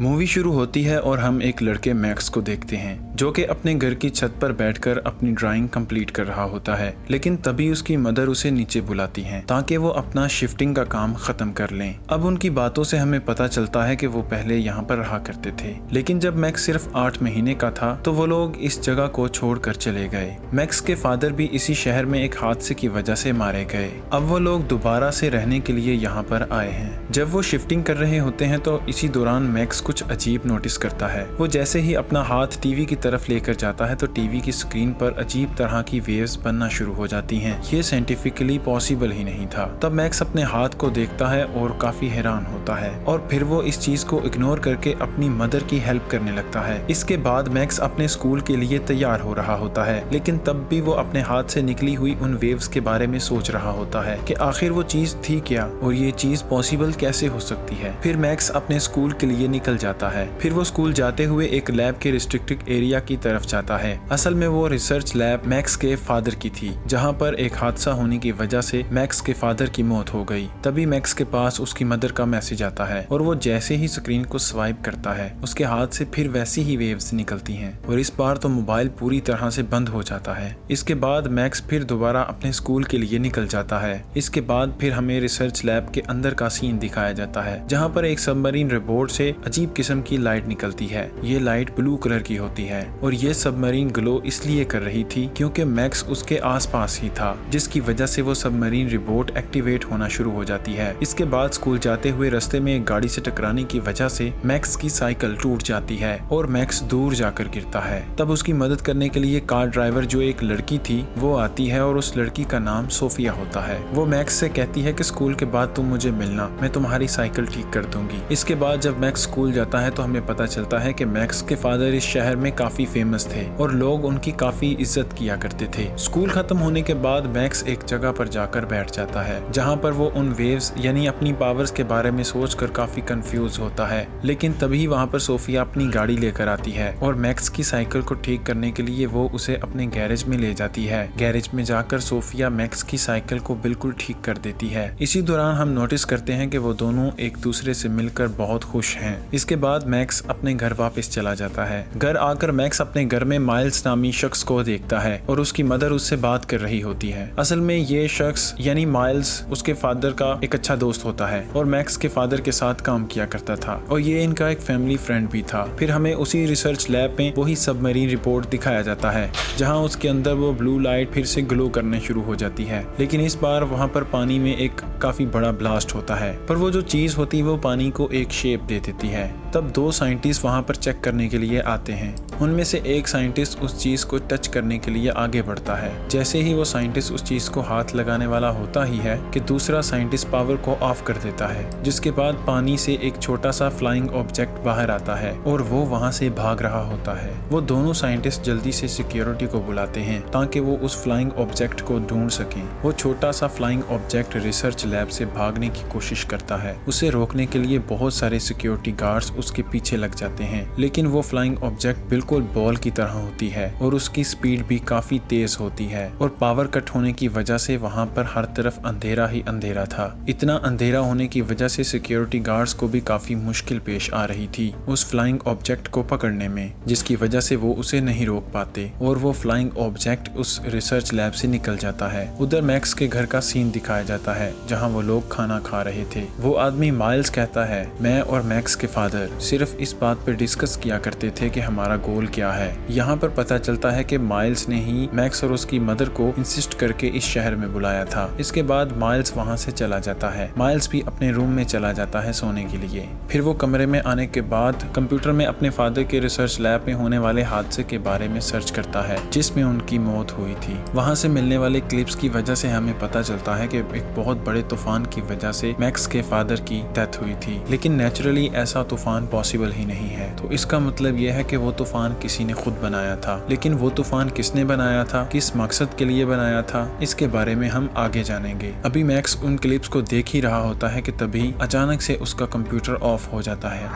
Movie शुरू होती है और हम एक लड़के मैक्स को देखते हैं जो कि अपने घर की छत पर बैठकर अपनी ड्राइंग कंप्लीट कर रहा होता है। लेकिन तभी उसकी मदर उसे नीचे बुलाती हैं ताकि वो अपना शिफ्टिंग का काम खत्म कर लें। अब उनकी बातों से हमें पता चलता है कि वो पहले यहाँ पर रहा करते थे, लेकिन जब मैक्स सिर्फ 8 महीने का था तो वो लोग इस जगह को छोड़कर चले गए। मैक्स के फादर भी इसी शहर में एक हादसे की वजह से मारे गए। अब वो लोग दोबारा से रहने के लिए यहाँ पर आए हैं। जब वो शिफ्टिंग कर रहे होते हैं तो इसी दौरान मैक्स कुछ अजीब नोटिस करता है। वो जैसे ही अपना हाथ टीवी की तरफ लेकर जाता है तो टीवी की स्क्रीन पर अजीब तरह की वेव्स बनना शुरू हो जाती हैं। ये साइंटिफिकली पॉसिबल ही नहीं था। तब मैक्स अपने हाथ को देखता है और काफी हैरान होता है और फिर वो इस चीज को इग्नोर करके अपनी मदर की हेल्प करने लगता है। इसके बाद मैक्स अपने स्कूल के लिए तैयार हो रहा होता है, लेकिन तब भी वो अपने हाथ से निकली हुई उन वेव्स के बारे में सोच रहा होता है कि आखिर वो चीज थी क्या और ये चीज पॉसिबल कैसे हो सकती है। फिर मैक्स अपने स्कूल के लिए निकल जाता है। फिर वो स्कूल जाते हुए एक लैब के रिस्ट्रिक्टेड एरिया की तरफ जाता है। असल में वो रिसर्च लैब मैक्स के फादर की थी, जहाँ पर एक हादसा होने की वजह से मैक्स के फादर की मौत हो गई। तभी मैक्स के पास उसकी मदर का मैसेज आता है और वो जैसे ही स्क्रीन को स्वाइप करता है उसके हाथ से फिर वैसी ही वेव्स निकलती हैं और इस बार तो मोबाइल पूरी तरह से बंद हो जाता है। इसके बाद मैक्स फिर दोबारा अपने स्कूल के लिए निकल जाता है। इसके बाद फिर हमें रिसर्च लैब के अंदर का सीन दिखाया जाता है, जहाँ पर एक सबमरीन रोबोट से अजीब किस्म की लाइट निकलती है। ये लाइट ब्लू कलर की होती है और ये सबमरीन ग्लो इसलिए कर रही थी क्योंकि मैक्स उसके आसपास ही था, जिसकी वजह से वो सबमरीन रोबोट एक्टिवेट होना शुरू हो जाती है। इसके बाद स्कूल जाते हुए रास्ते में एक गाड़ी से टकराने की वजह से मैक्स की साइकिल टूट जाती है और मैक्स दूर जाकर गिरता है। तब उसकी मदद करने के लिए कार ड्राइवर जो एक लड़की थी वो आती है और उस लड़की का नाम सोफिया होता है। वो मैक्स से कहती है कि स्कूल के बाद तुम मुझे मिलना, मैं तुम्हारी साइकिल ठीक कर दूंगी। इसके बाद जब मैक्स स्कूल जाता है तो हमें पता चलता है कि मैक्स के फादर इस शहर में काफी फेमस थे और लोग उनकी काफी इज्जत किया करते थे। स्कूल खत्म होने के बाद मैक्स एक जगह पर जाकर बैठ जाता है जहाँ पर वो उन वेव्स यानी अपनी पावर्स के बारे में सोचकर काफी कंफ्यूज होता है। लेकिन तभी वहाँ पर सोफिया अपनी गाड़ी लेकर आती है और मैक्स की साइकिल को ठीक करने के लिए वो उसे अपने गैरेज में ले जाती है। गैरेज में जाकर सोफिया मैक्स की साइकिल को बिल्कुल ठीक कर देती है। इसी दौरान हम नोटिस करते हैं कि वो दोनों एक दूसरे से मिलकर बहुत खुश हैं। इसके बाद मैक्स अपने घर वापस चला जाता है। घर आकर मैक्स अपने घर में माइल्स नामी शख्स को देखता है और उसकी मदर उससे बात कर रही होती है। असल में ये शख्स यानी माइल्स उसके फादर का एक अच्छा दोस्त होता है और मैक्स के फादर के साथ काम किया करता था और ये इनका एक फैमिली फ्रेंड भी था। फिर हमें उसी रिसर्च लैब में वही सबमरीन रिपोर्ट दिखाया जाता है जहाँ उसके अंदर वो ब्लू लाइट फिर से ग्लो करने शुरू हो जाती है, लेकिन इस बार वहाँ पर पानी में एक काफी बड़ा ब्लास्ट होता है, पर वो जो चीज होती है वो पानी को एक शेप दे देती है। तब 2 साइंटिस्ट वहाँ पर चेक करने के लिए आते हैं। उनमें से एक साइंटिस्ट उस चीज को टच करने के लिए आगे बढ़ता है। जैसे ही वो साइंटिस्ट उस चीज को हाथ लगाने वाला होता ही है कि दूसरा साइंटिस्ट पावर को ऑफ कर देता है, जिसके बाद पानी से एक छोटा सा फ्लाइंग ऑब्जेक्ट बाहर आता है और वो वहाँ से भाग रहा होता है। वो दोनों साइंटिस्ट जल्दी से सिक्योरिटी को बुलाते हैं ताकि वो उस फ्लाइंग ऑब्जेक्ट को ढूंढ सकें। वो छोटा सा फ्लाइंग ऑब्जेक्ट रिसर्च लैब से भागने की कोशिश करता है। उसे रोकने के लिए बहुत सारे सिक्योरिटी गार्ड्स उसके पीछे लग जाते हैं, लेकिन वो फ्लाइंग ऑब्जेक्ट बिल्कुल बॉल की तरह होती है और उसकी स्पीड भी काफी तेज होती है और पावर कट होने की वजह से वहाँ पर हर तरफ अंधेरा ही अंधेरा था। इतना अंधेरा होने की वजह से सिक्योरिटी गार्ड्स को भी काफी मुश्किल पेश आ रही थी उस फ्लाइंग ऑब्जेक्ट को पकड़ने में, जिसकी वजह से वो उसे नहीं रोक पाते और वो फ्लाइंग ऑब्जेक्ट उस रिसर्च लैब से निकल जाता है। उधर मैक्स के घर का सीन दिखाया जाता है जहाँ वो लोग खाना खा रहे थे। वो आदमी माइल्स कहता है, मैं और मैक्स के फादर सिर्फ इस बात पर डिस्कस किया करते थे कि हमारा गोल क्या है। यहाँ पर पता चलता है कि माइल्स ने ही मैक्स और उसकी मदर को इंसिस्ट करके इस शहर में बुलाया था। इसके बाद माइल्स वहाँ से चला जाता है। माइल्स भी अपने रूम में चला जाता है सोने के लिए। फिर वो कमरे में आने के बाद कंप्यूटर में अपने फादर के रिसर्च लैब में होने वाले हादसे के बारे में सर्च करता है जिसमें उनकी मौत हुई थी। वहाँ से मिलने वाले क्लिप्स की वजह से हमें पता चलता है कि एक बहुत बड़े तूफान की वजह से मैक्स के फादर की डेथ हुई थी, लेकिन नेचुरली ऐसा तूफान पॉसिबल ही नहीं है। तो इसका मतलब यह है कि वो तूफान किसी ने खुद बनाया था, लेकिन वो तूफान किसने बनाया था, किस मकसद के लिए बनाया था, इसके बारे में हम आगे जानेंगे। अभी मैक्स उन क्लिप्स को देख ही रहा होता है कि तभी अचानक से उसका कंप्यूटर ऑफ हो जाता है।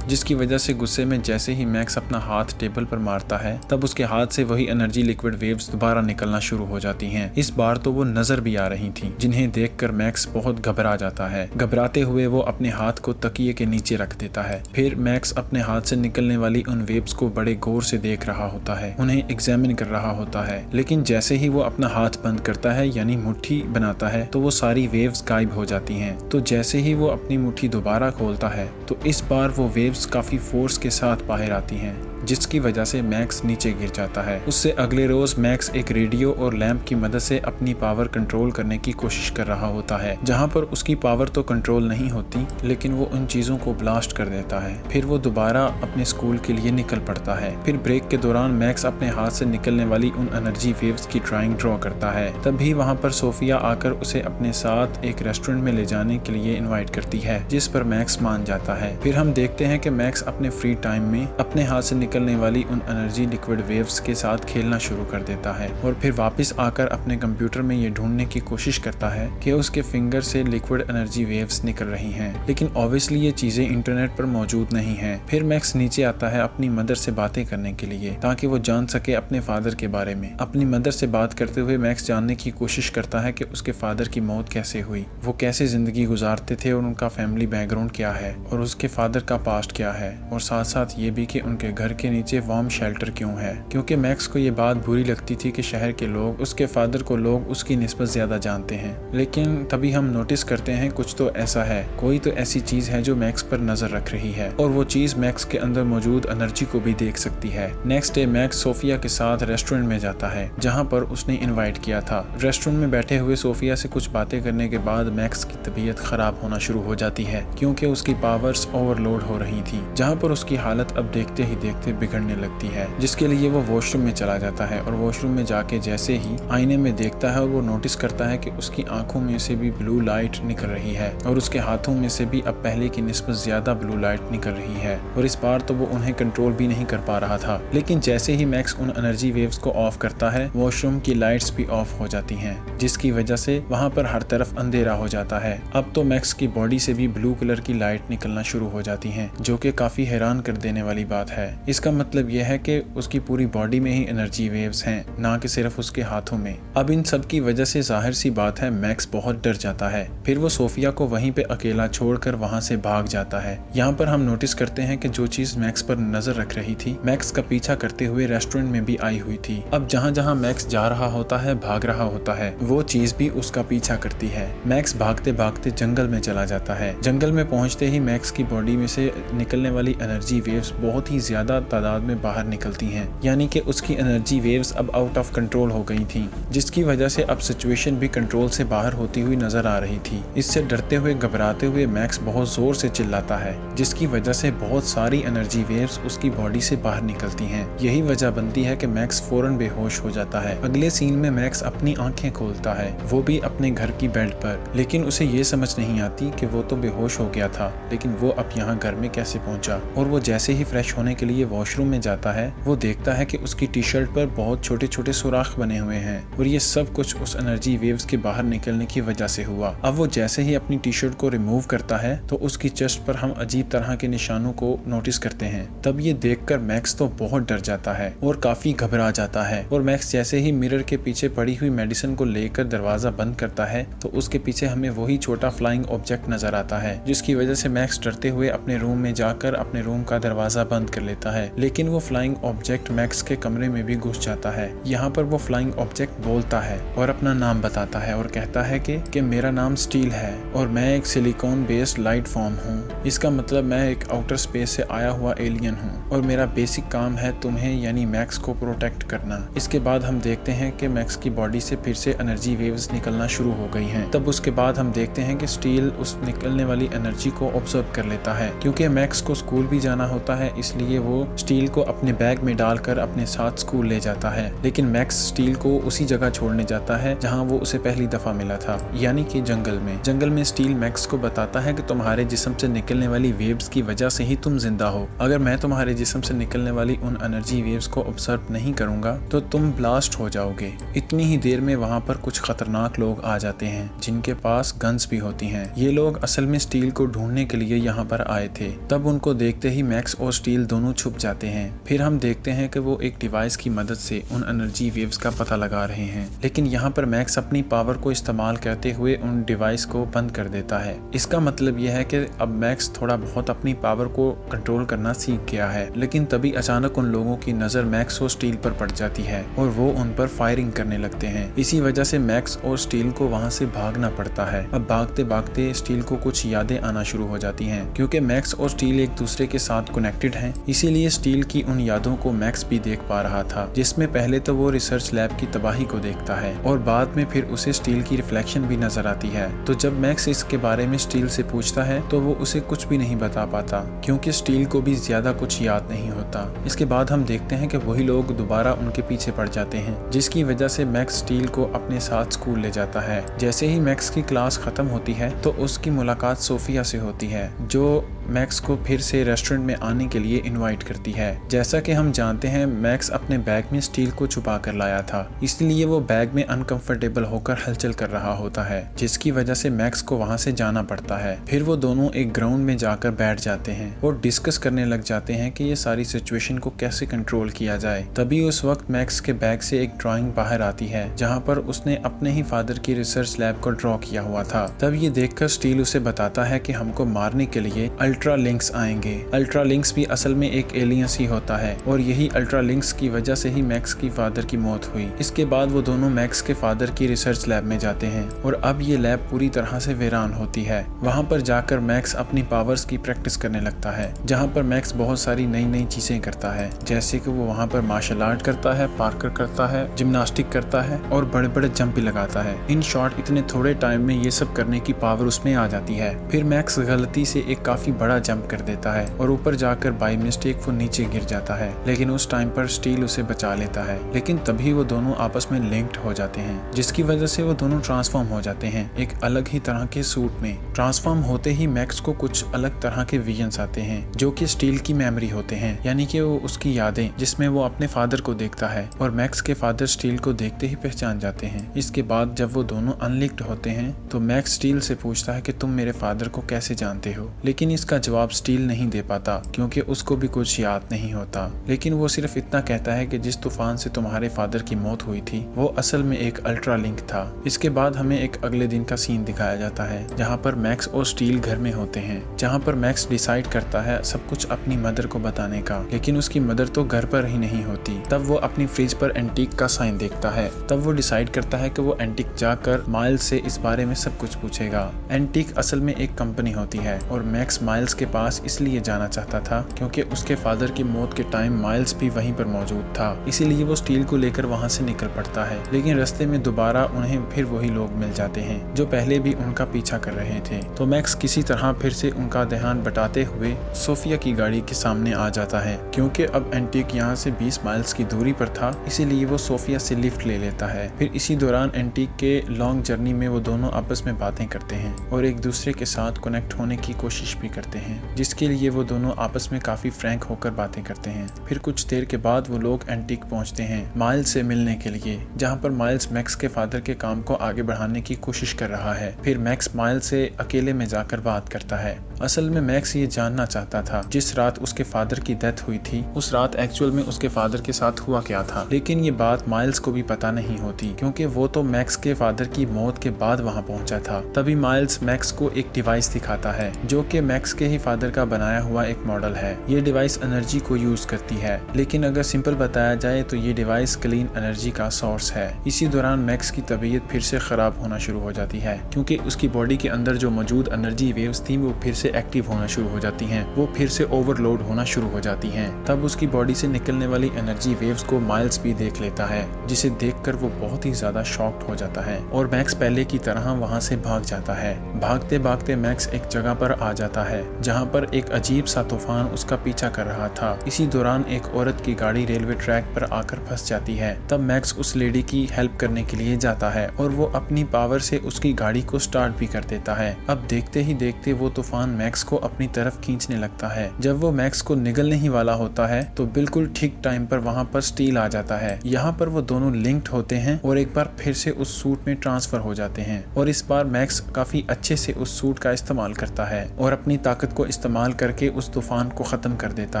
जिसकी वजह से गुस्से में जैसे ही मैक्स अपना हाथ टेबल पर मारता है तब उसके हाथ से वही एनर्जी लिक्विड वेव्स दोबारा निकलना शुरू हो जाती हैं। इस बार तो वो नजर भी आ रही थी, जिन्हें देखकर मैक्स बहुत घबरा जाता है। घबराते हुए वो अपने हाथ को तकिए के नीचे रख देता है। फिर मैक्स अपने हाथ से निकलने वाली उन वेव्स को बड़े गौर से देख रहा होता है, उन्हें एग्जामिन कर रहा होता है। लेकिन जैसे ही वो अपना हाथ बंद करता है यानी मुट्ठी बनाता है तो वो सारी वेव्स गायब हो जाती हैं। तो जैसे ही वो अपनी मुट्ठी दोबारा खोलता है तो इस बार वो वेव्स काफी फोर्स के साथ बाहर आती हैं, जिसकी वजह से मैक्स नीचे गिर जाता है। उससे अगले रोज मैक्स एक रेडियो और लैंप की मदद से अपनी पावर कंट्रोल करने की कोशिश कर रहा होता है, जहां पर उसकी पावर तो कंट्रोल नहीं होती लेकिन वो उन चीजों को ब्लास्ट कर देता है। फिर वो दोबारा अपने स्कूल के लिए निकल पड़ता है। फिर ब्रेक के दौरान मैक्स अपने हाथ से निकलने वाली उन एनर्जी वेव्स की ड्राइंग ड्रॉ करता है। तभी वहाँ पर सोफिया आकर उसे अपने साथ एक रेस्टोरेंट में ले जाने के लिए इन्वाइट करती है, जिस पर मैक्स मान जाता है। फिर हम देखते हैं कि मैक्स अपने फ्री टाइम में अपने हाथ से निकलने वाली उन एनर्जी लिक्विड वेव्स के साथ खेलना शुरू कर देता है और फिर वापस आकर अपने कंप्यूटर में ये ढूंढने की कोशिश करता है कि उसके फिंगर से लिक्विड एनर्जी वेव्स निकल रही हैं, लेकिन ऑब्वियसली ये चीजें इंटरनेट पर मौजूद नहीं हैं। फिर मैक्स नीचे आता है अपनी मदर से बातें करने के लिए ताकि वो जान सके अपने फादर के बारे में। अपनी मदर से बात करते हुए मैक्स जानने की कोशिश करता है कि उसके फादर की मौत कैसे हुई, वो कैसे जिंदगी गुजारते थे और उनका फैमिली बैकग्राउंड क्या है और उसके फादर का पास्ट क्या है, और साथ साथ ये भी कि उनके घर के नीचे वार्म शेल्टर क्यों है। क्योंकि मैक्स को ये बात बुरी लगती थी कि शहर के लोग उसके फादर को लोग उसकी निस्बत ज्यादा जानते हैं। लेकिन तभी हम नोटिस करते हैं कुछ तो ऐसा है, कोई तो ऐसी चीज है जो मैक्स पर नजर रख रही है और वो चीज मैक्स के अंदर मौजूद एनर्जी को भी देख सकती है। नेक्स्ट डे मैक्स सोफिया के साथ रेस्टोरेंट में जाता है जहाँ पर उसने इन्वाइट किया था। रेस्टोरेंट में बैठे हुए सोफिया से कुछ बातें करने के बाद मैक्स की तबीयत खराब होना शुरू हो जाती है क्योंकि उसकी पावर्स ओवरलोड हो रही थी, जहाँ पर उसकी हालत अब देखते ही देखते बिगड़ने लगती है, जिसके लिए वो वॉशरूम में चला जाता है और वॉशरूम में जाके जैसे ही आईने में देखता है और वो नोटिस करता है कि उसकी आंखों में से भी ब्लू लाइट निकल रही है और उसके हाथों में से भी अब पहले की निस्बत ज्यादा ब्लू लाइट निकल रही है और इस बार तो वो उन्हें कंट्रोल भी नहीं कर पा रहा था। लेकिन जैसे ही मैक्स उन एनर्जी वेव्स को ऑफ करता है वॉशरूम की लाइट्स भी ऑफ हो जाती हैं, जिसकी वजह से वहाँ पर हर तरफ अंधेरा हो जाता है। अब तो मैक्स की बॉडी से भी ब्लू कलर की लाइट निकलना शुरू हो जाती हैं, जो कि काफी हैरान कर देने वाली बात है। इसका मतलब यह है कि उसकी पूरी बॉडी में ही एनर्जी वेव्स हैं, ना कि सिर्फ उसके हाथों में। अब इन सब की वजह से जाहिर सी बात है मैक्स बहुत डर जाता है। फिर वो सोफिया को वहीं पे अकेला छोड़कर वहां से भाग जाता है। यहाँ पर हम नोटिस करते हैं कि जो चीज मैक्स पर नजर रख रही थी मैक्स का पीछा करते हुए रेस्टोरेंट में भी आई हुई थी। अब जहाँ जहाँ मैक्स जा रहा होता है, भाग रहा होता है, वो चीज भी उसका पीछा करती है। मैक्स भागते भागते जंगल में चला जाता है। जंगल में पहुंचते ही मैक्स की बॉडी में से निकलने वाली एनर्जी वेव्स बहुत ही ज्यादा तादाद में बाहर निकलती हैं, यानी कि उसकी एनर्जी वेव्स अब आउट ऑफ कंट्रोल हो गई थी, जिसकी वजह से अब सिचुएशन भी कंट्रोल से बाहर होती हुई नजर आ रही थी। इससे डरते हुए घबराते हुए मैक्स बहुत जोर से चिल्लाता है, जिसकी वजह से बहुत सारी एनर्जी वेव्स उसकी बॉडी से बाहर निकलती हैं। यही वजह बनती है कि मैक्स फौरन बेहोश हो जाता है। अगले सीन में मैक्स अपनी आंखें खोलता है, वो भी अपने घर की बेड पर, लेकिन उसे ये समझ नहीं आती कि वो तो बेहोश हो गया था, लेकिन वो अब यहाँ घर में कैसे पहुंचा। और वो जैसे ही फ्रेश होने के लिए वॉशरूम में जाता है वो देखता है कि उसकी टी शर्ट पर बहुत छोटे छोटे सुराख बने हुए हैं और ये सब कुछ उस एनर्जी वेव्स के बाहर निकलने की वजह से हुआ। अब वो जैसे ही अपनी टी शर्ट को रिमूव करता है तो उसकी चेस्ट पर हम अजीब तरह के निशानों को नोटिस करते हैं। तब ये देखकर मैक्स तो बहुत डर जाता है और काफी घबरा जाता है और मैक्स जैसे ही मिरर के पीछे पड़ी हुई मेडिसिन को लेकर दरवाजा बंद करता है तो उसके पीछे हमें वही छोटा फ्लाइंग ऑब्जेक्ट नजर आता है, जिसकी वजह से मैक्स डरते हुए अपने रूम में जाकर अपने रूम का दरवाजा बंद कर लेता है। लेकिन वो फ्लाइंग ऑब्जेक्ट मैक्स के कमरे में भी घुस जाता है। यहाँ पर वो फ्लाइंग ऑब्जेक्ट बोलता है और अपना नाम बताता है और कहता है कि मेरा नाम स्टील है और मैं एक सिलिकॉन बेस्ड लाइट फॉर्म हूँ। इसका मतलब मैं एक आउटर स्पेस से आया हुआ एलियन हूँ और मेरा बेसिक काम है तुम्हें यानी मैक्स को प्रोटेक्ट करना। इसके बाद हम देखते हैं कि मैक्स की बॉडी से फिर से एनर्जी वेव्स निकलना शुरू हो गई हैं। तब उसके बाद हम देखते हैं कि स्टील उस निकलने वाली एनर्जी को ऑब्जर्व कर लेता है। क्योंकि मैक्स को स्कूल भी जाना होता है इसलिए वो स्टील को अपने बैग में डालकर अपने साथ स्कूल ले जाता है। लेकिन मैक्स स्टील को उसी जगह छोड़ने जाता है जहाँ वो उसे पहली दफा मिला था, यानी कि जंगल में। जंगल में स्टील मैक्स को बताता है कि तुम्हारे जिस्म से निकलने वाली वेव्स की वजह से ही तुम जिंदा हो। अगर मैं तुम्हारे जिस्म से निकलने वाली उन एनर्जी वेव्स को ऑब्जर्व नहीं करूंगा तो तुम ब्लास्ट हो जाओगे। इतनी ही देर में वहाँ पर कुछ खतरनाक लोग आ जाते हैं जिनके पास गन्स भी होती हैं। ये लोग असल में स्टील को ढूंढने के लिए यहाँ पर आए थे। तब उनको देखते ही मैक्स और स्टील दोनों छुप जाते हैं। फिर हम देखते हैं कि वो एक डिवाइस की मदद से उन एनर्जी वेव्स का पता लगा रहे हैं, लेकिन यहाँ पर मैक्स अपनी पावर को इस्तेमाल करते हुए उन डिवाइस को बंद कर देता है। इसका मतलब यह है कि अब मैक्स थोड़ा बहुत अपनी पावर को कंट्रोल करना सीख गया है। लेकिन तभी अचानक उन लोगों की नजर मैक्स और स्टील पर पड़ जाती है और वो उन पर फायरिंग करने लगते हैं। इसी वजह से मैक्स और स्टील को वहाँ से भागना पड़ता है। अब भागते भागते स्टील को कुछ यादें आना शुरू हो जाती हैं, क्योंकि मैक्स और स्टील एक दूसरे के साथ कनेक्टेड हैं। इसीलिए स्टील की उन यादों को मैक्स भी देख पा रहा था, जिसमें पहले तो वो रिसर्च लैब की तबाही को देखता है और बाद में फिर उसे स्टील की रिफ्लेक्शन भी नजर आती है। तो जब मैक्स इसके बारे में स्टील से पूछता है तो वो उसे कुछ भी नहीं बता पाता, क्योंकि स्टील को भी ज्यादा कुछ याद नहीं होता। इसके बाद हम देखते हैं कि वही लोग दोबारा उनके पीछे पड़ जाते हैं, जिसकी वजह से मैक्स स्टील को अपने साथ स्कूल ले जाता है। जैसे ही मैक्स की क्लास खत्म होती है तो उसकी मुलाकात सोफिया से होती है, जो मैक्स को फिर से रेस्टोरेंट में आने के लिए इनवाइट करती है। जैसा कि हम जानते हैं मैक्स अपने बैग में स्टील को छुपा कर लाया था, इसलिए वो बैग में अनकंफर्टेबल होकर हलचल कर रहा होता है, जिसकी वजह से मैक्स को वहां से जाना पड़ता है। फिर वो दोनों एक ग्राउंड में जाकर बैठ जाते हैं और डिस्कस करने लग जाते हैं कि ये सारी सिचुएशन को कैसे कंट्रोल किया जाए। तभी उस वक्त मैक्स के बैग से एक ड्राइंग बाहर आती है, जहाँ पर उसने अपने ही फादर की रिसर्च लैब को ड्रॉ किया हुआ था। तब ये देखकर स्टील उसे बताता है कि हमको मारने के लिए अल्ट्रा लिंक्स आएंगे। अल्ट्रा लिंक्स भी असल में एक एलियंस ही होता है और यही अल्ट्रा लिंक्स की वजह से ही मैक्स की फादर की मौत हुई। इसके बाद वो दोनों मैक्स के फादर की रिसर्च लैब में जाते हैं और अब ये लैब पूरी तरह से वीरान होती है। वहाँ पर जाकर मैक्स अपनी पावर्स की प्रैक्टिस करने लगता है, जहाँ पर मैक्स बहुत सारी नई नई चीजें करता है, जैसे कि वो वहाँ पर मार्शल आर्ट करता है, पार्कर करता है, जिम्नास्टिक करता है और बड़े बड़े जंप भी लगाता है। इन शॉर्ट इतने थोड़े टाइम में ये सब करने की पावर उसमें आ जाती है। फिर मैक्स गलती से एक काफी बड़ा जंप कर देता है और ऊपर जाकर बाय मिस्टेक वो नीचे गिर जाता है, लेकिन उस टाइम पर स्टील उसे बचा लेता है। लेकिन तभी वो दोनों आपस में लिंक्ड हो जाते हैं, जिसकी वजह से वो दोनों ट्रांसफॉर्म हो जाते हैं एक अलग ही तरह के सूट में। ट्रांसफॉर्म होते ही मैक्स को कुछ अलग तरह के विजन्स आते हैं, जो कि स्टील की मेमोरी होते हैं, यानी कि वो उसकी यादें, जिसमें वो अपने फादर को देखता है और मैक्स के फादर स्टील को देखते ही पहचान जाते हैं। इसके बाद जब वो दोनों अनलिंक्ड होते हैं तो मैक्स स्टील से पूछता है कि तुम मेरे फादर को कैसे जानते हो, लेकिन इसका जवाब स्टील नहीं दे पाता, क्योंकि उसको भी कुछ याद नहीं होता। लेकिन वो सिर्फ इतना कहता है कि जिस तूफान से तुम्हारे फादर की मौत हुई थी वो असल में एक अल्ट्रा लिंक था। इसके बाद हमें एक अगले दिन का सीन दिखाया जाता है, जहाँ पर मैक्स और स्टील घर में होते हैं, जहाँ पर मैक्स डिसाइड करता है सब कुछ अपनी मदर को बताने का, लेकिन उसकी मदर तो घर पर ही नहीं होती। तब वो अपनी फ्रिज पर एंटीक का साइन देखता है। तब वो डिसाइड करता है कि वो एंटीक जाकर माइल्स से इस बारे में सब कुछ पूछेगा। एंटीक असल में एक कंपनी होती है और मैक्स माइल्स के पास इसलिए जाना चाहता था क्योंकि उसके फादर की मौत के टाइम माइल्स भी वहीं पर मौजूद था। इसीलिए वो स्टील को लेकर वहां से निकल पड़ता है, लेकिन रास्ते में दोबारा उन्हें फिर वही लोग मिल जाते हैं जो पहले भी उनका पीछा कर रहे थे। तो मैक्स किसी तरह फिर से उनका ध्यान बटाते हुए सोफिया की गाड़ी के सामने आ जाता है, क्योंकि अब एंटीक यहाँ से 20 माइल्स की दूरी पर था, इसीलिए वो सोफिया से लिफ्ट ले लेता है। फिर इसी दौरान एंटीक के लॉन्ग जर्नी में वो दोनों आपस में बातें करते हैं और एक दूसरे के साथ कनेक्ट होने की कोशिश भी करते हैं, जिसके लिए वो दोनों आपस में काफी फ्रैंक होकर बातें करते हैं। फिर कुछ देर के बाद वो लोग एंटीक पहुंचते हैं माइल्स से मिलने के लिए, जहां पर माइल्स मैक्स के फादर के काम को आगे बढ़ाने की कोशिश कर रहा है। फिर मैक्स माइल्स से अकेले में जाकर बात करता है। असल में मैक्स ये जानना चाहता था जिस रात उसके फादर की डेथ हुई थी उस रात एक्चुअल में उसके फादर के साथ हुआ क्या था, लेकिन ये बात माइल्स को भी पता नहीं होती, क्योंकि वो तो मैक्स के फादर की मौत के बाद वहाँ पहुंचा था। तभी माइल्स मैक्स को एक डिवाइस दिखाता है जो कि मैक्स के ही फादर का बनाया हुआ एक मॉडल है। ये डिवाइस एनर्जी को यूज करती है, लेकिन अगर सिंपल बताया जाए तो ये डिवाइस क्लीन एनर्जी का सोर्स है। इसी दौरान मैक्स की तबीयत फिर से खराब होना शुरू हो जाती है, क्योंकि उसकी बॉडी के अंदर जो मौजूद एनर्जी वेव्स थी वो फिर से एक्टिव होना शुरू हो जाती हैं, वो फिर से ओवरलोड होना शुरू हो जाती हैं। तब उसकी बॉडी से निकलने वाली एनर्जी वेव्स को माइल्स भी देख लेता है, जिसे देखकर वो बहुत ही ज्यादा शॉक्ड हो जाता है और मैक्स पहले की तरह वहाँ से भाग जाता है। भागते भागते मैक्स एक जगह पर आ जाता है जहाँ पर एक अजीब सा तूफान उसका पीछा कर रहा था। इसी दौरान एक औरत की गाड़ी रेलवे ट्रैक पर आकर फंस जाती है। तब मैक्स उस लेडी की हेल्प करने के लिए जाता है और वो अपनी पावर से उसकी गाड़ी को स्टार्ट भी कर देता है। अब देखते ही देखते वो तूफान मैक्स को अपनी तरफ खींचने लगता है। जब वो मैक्स को निगलने ही वाला होता है तो बिल्कुल ठीक टाइम पर वहाँ पर स्टील आ जाता है। यहाँ पर वो दोनों लिंक्ड होते हैं और एक बार फिर से उस सूट में ट्रांसफर हो जाते हैं और इस बार मैक्स काफी अच्छे से उस सूट का इस्तेमाल करता है और अपनी ताकत ताकत को इस्तेमाल करके उस तूफान को ख़त्म कर देता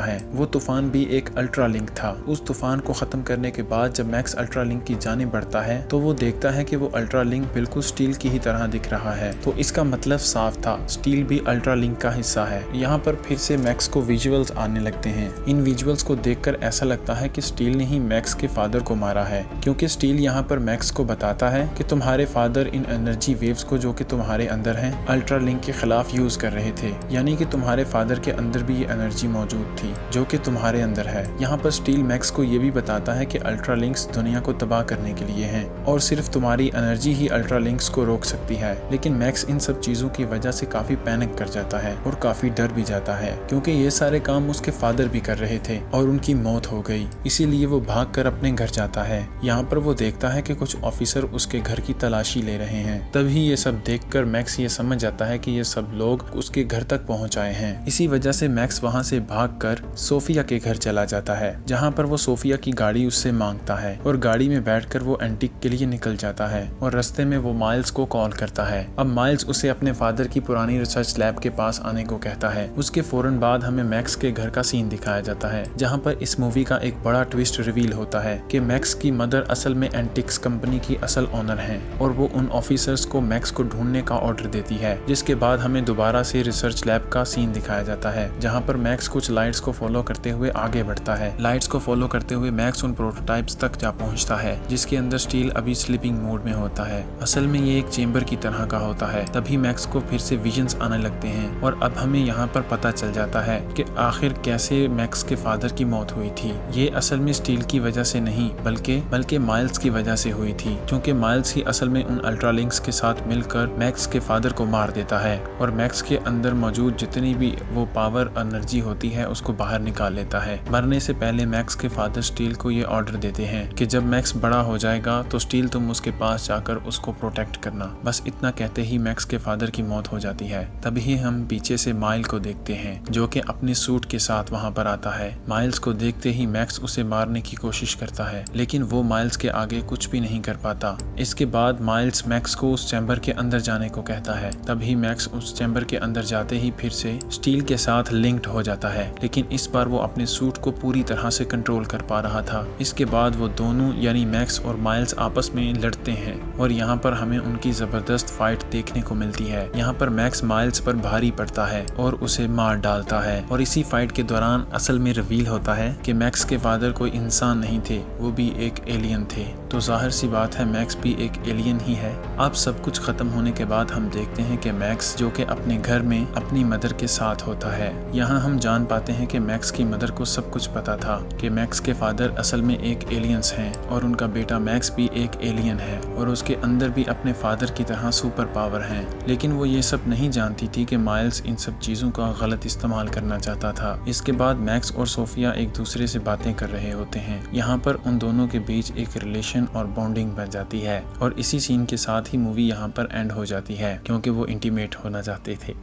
है। वो तूफान भी एक अल्ट्रालिंक था। उस तूफान को ख़त्म करने के बाद जब मैक्स अल्ट्रालिंक की जानिब बढ़ता है तो वो देखता है कि वो अल्ट्रालिंक बिल्कुल स्टील की ही तरह दिख रहा है। तो इसका मतलब साफ था, स्टील भी अल्ट्रालिंक का हिस्सा है। यहाँ पर फिर से मैक्स को विजुअल्स आने लगते हैं। इन विजुअल्स को देखकर ऐसा लगता है कि स्टील ने ही मैक्स के फादर को मारा है, क्योंकि स्टील यहाँ पर मैक्स को बताता है कि तुम्हारे फादर इन एनर्जी वेव्स को जो कि तुम्हारे अंदर हैं अल्ट्रालिंक के खिलाफ यूज कर रहे थे, यानी कि तुम्हारे फादर के अंदर भी ये एनर्जी मौजूद थी जो कि तुम्हारे अंदर है। यहाँ पर स्टील मैक्स को ये भी बताता है कि अल्ट्रालिंक्स दुनिया को तबाह करने के लिए हैं और सिर्फ तुम्हारी एनर्जी ही अल्ट्रालिंक्स को रोक सकती है। लेकिन मैक्स इन सब चीजों की वजह से काफी पैनिक कर जाता है और काफी डर भी जाता है, क्योंकि ये सारे काम उसके फादर भी कर रहे थे और उनकी मौत हो गई। इसीलिए वो भागकर अपने घर जाता है। यहाँ पर वो देखता है कि कुछ ऑफिसर उसके घर की तलाशी ले रहे हैं। तभी ये सब देखकर मैक्स ये समझ जाता है कि ये सब लोग उसके घर तक पहुंच आए हैं। इसी वजह से मैक्स वहाँ से भागकर सोफिया के घर चला जाता है, जहाँ पर वो सोफिया की गाड़ी उससे मांगता है और गाड़ी में बैठकर वो एंटीक के लिए निकल जाता है और रास्ते में वो माइल्स को कॉल करता है। अब माइल्स उसे अपने फादर की पुरानी रिसर्च लैब के पास आने को कहता है। उसके फौरन बाद हमें मैक्स के घर का सीन दिखाया जाता है, जहाँ पर इस मूवी का एक बड़ा ट्विस्ट रिवील होता है कि मैक्स की मदर असल में एंटिक्स कंपनी की असल ओनर हैं और वो उन ऑफिसर्स को मैक्स को ढूंढने का ऑर्डर देती है। जिसके बाद हमें दोबारा से रिसर्च लैब का सीन दिखाया जाता है, जहाँ पर मैक्स कुछ लाइट्स को फॉलो करते हुए आगे बढ़ता है। लाइट्स को फॉलो करते हुए मैक्स उन प्रोटोटाइप्स तक जा पहुँचता है जिसके अंदर स्टील अभी स्लीपिंग मोड में होता है। असल में ये एक चेम्बर की तरह का होता है। तभी मैक्स को फिर से विजन्स आने लगते हैं और अब हमें यहाँ पर पता चल जाता है कि आखिर कैसे मैक्स के फादर की मौत हुई थी। ये असल में स्टील की वजह से नहीं बल्कि माइल्स की वजह से हुई थी, क्योंकि माइल्स ही असल में उन अल्ट्रालिंक्स के साथ मिलकर मैक्स के फादर को मार देता है और मैक्स के अंदर मौजूद जितनी भी वो पावर एनर्जी होती है उसको बाहर निकाल लेता है। मरने से पहले मैक्स के फादर स्टील को ये ऑर्डर देते हैं कि जब मैक्स बड़ा हो जाएगा तो स्टील तुम उसके पास जाकर उसको प्रोटेक्ट करना। बस इतना कहते ही मैक्स के फादर की मौत हो जाती है। तभी हम पीछे से माइल को देखते हैं जो कि अपने सूट के साथ वहाँ पर आता है। माइल्स को देखते ही मैक्स उसे मारने की कोशिश करता है, लेकिन वो माइल्स के आगे कुछ भी नहीं कर पाता। इसके बाद माइल्स मैक्स को उस चैम्बर के अंदर जाने को कहता है। तभी मैक्स उस चैम्बर के अंदर जाते ही फिर से स्टील के साथ लिंक्ड हो जाता है, लेकिन इस बार वो अपने सूट को पूरी तरह से कंट्रोल कर पा रहा था। इसके बाद वो दोनों यानी मैक्स और माइल्स आपस में लड़ते हैं और यहाँ पर हमें उनकी जबरदस्त फाइट देखने को मिलती है। यहाँ पर मैक्स माइल्स पर भारी पड़ता है और उसे मार डालता है और इसी फाइट के दौरान असल में रिवील होता है कि मैक्स के फादर कोई इंसान नहीं थे, वो भी एक एलियन थे। तो जाहिर सी बात है मैक्स भी एक एलियन ही है। अब सब कुछ खत्म होने के बाद हम देखते हैं कि मैक्स जो कि अपने घर में अपनी मदर के साथ होता है। यहाँ हम जान पाते हैं कि मैक्स की मदर को सब कुछ पता था कि मैक्स के फादर असल में एक एलियंस हैं और उनका बेटा मैक्स भी एक एलियन है और उसके अंदर भी अपने फादर की तरह सुपर पावर हैं। लेकिन वो ये सब नहीं जानती थी कि माइल्स इन सब चीज़ों का गलत इस्तेमाल करना चाहता था। इसके बाद मैक्स और सोफिया एक दूसरे से बातें कर रहे होते हैं। यहाँ पर उन दोनों के बीच एक रिलेशन और बॉन्डिंग बन जाती है और इसी सीन के साथ ही मूवी यहाँ पर एंड हो जाती है, क्योंकि वो इंटीमेट होना चाहते थे।